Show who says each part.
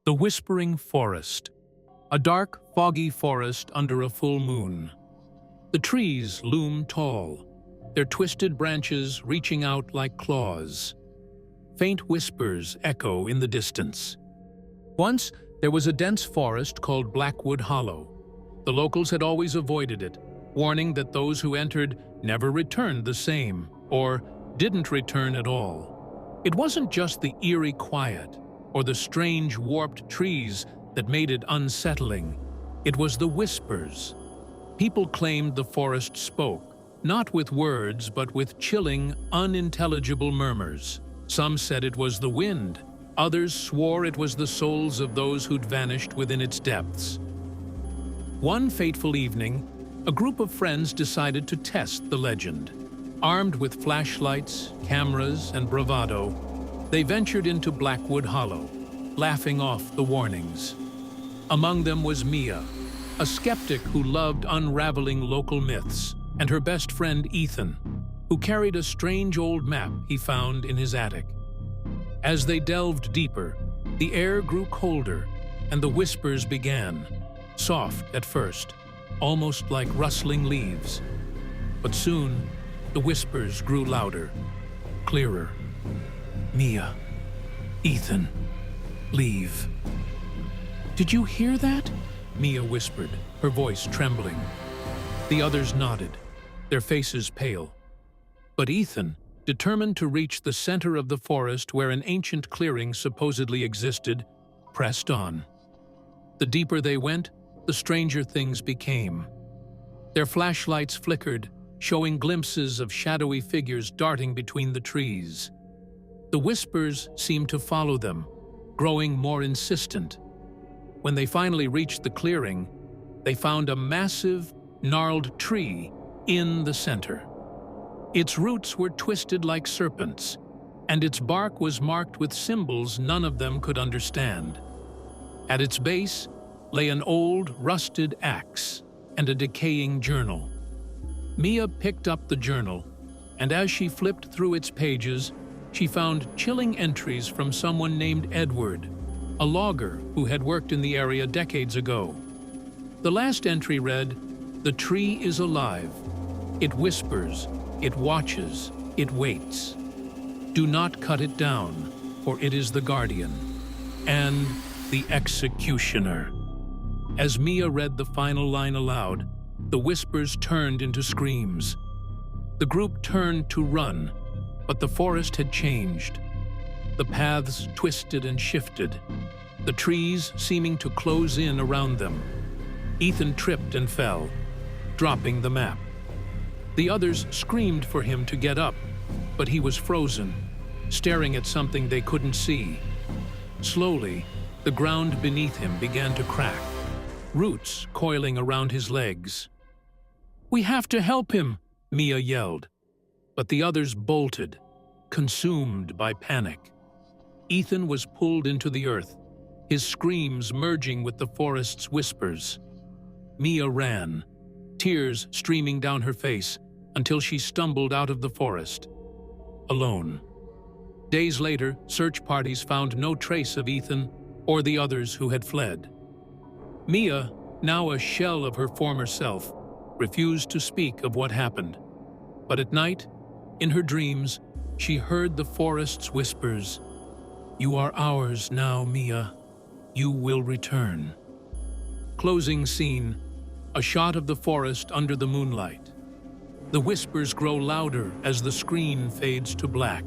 Speaker 1: The Whispering Forest. A dark, foggy forest under a full moon. The trees loom tall, their twisted branches reaching out like claws. Faint whispers echo in the distance. Once, there was a dense forest called Blackwood Hollow. The locals had always avoided it, warning that those who entered never returned the same, or didn't return at all. It wasn't just the eerie quiet or the strange warped trees that made it unsettling. It was the whispers. People claimed the forest spoke, not with words but with chilling, unintelligible murmurs. Some said it was the wind. Others swore it was the souls of those who'd vanished within its depths. One fateful evening, a group of friends decided to test the legend. Armed with flashlights, cameras, and bravado, they ventured into Blackwood Hollow, laughing off the warnings. Among them was Mia, a skeptic who loved unraveling local myths, and her best friend Ethan, who carried a strange old map he found in his attic. As they delved deeper, the air grew colder, and the whispers began, soft at first, almost like rustling leaves. But soon, the whispers grew louder, clearer. Mia, Ethan, leave. Did you hear that? Mia whispered, her voice trembling. The others nodded, their faces pale. But Ethan, determined to reach the center of the forest where an ancient clearing supposedly existed, pressed on. The deeper they went, the stranger things became. Their flashlights flickered, showing glimpses of shadowy figures darting between the trees. The whispers seemed to follow them, growing more insistent. When they finally reached the clearing, they found a massive, gnarled tree in the center. Its roots were twisted like serpents, and its bark was marked with symbols none of them could understand. At its base lay an old, rusted axe and a decaying journal. Mia picked up the journal, and as she flipped through its pages, she found chilling entries from someone named Edward, a logger who had worked in the area decades ago. The last entry read, "The tree is alive. It whispers, it watches, it waits. Do not cut it down, for it is the guardian and the executioner." As Mia read the final line aloud, the whispers turned into screams. The group turned to run, but the forest had changed. The paths twisted and shifted, the trees seeming to close in around them. Ethan tripped and fell, dropping the map. The others screamed for him to get up, but he was frozen, staring at something they couldn't see. Slowly, the ground beneath him began to crack, roots coiling around his legs. "We have to help him," Mia yelled. But the others bolted, consumed by panic. Ethan was pulled into the earth, his screams merging with the forest's whispers. Mia ran, tears streaming down her face, until she stumbled out of the forest, alone. Days later, search parties found no trace of Ethan or the others who had fled. Mia, now a shell of her former self, refused to speak of what happened. But at night, in her dreams, she heard the forest's whispers. "You are ours now, Mia. You will return." Closing scene, a shot of the forest under the moonlight. The whispers grow louder as the screen fades to black.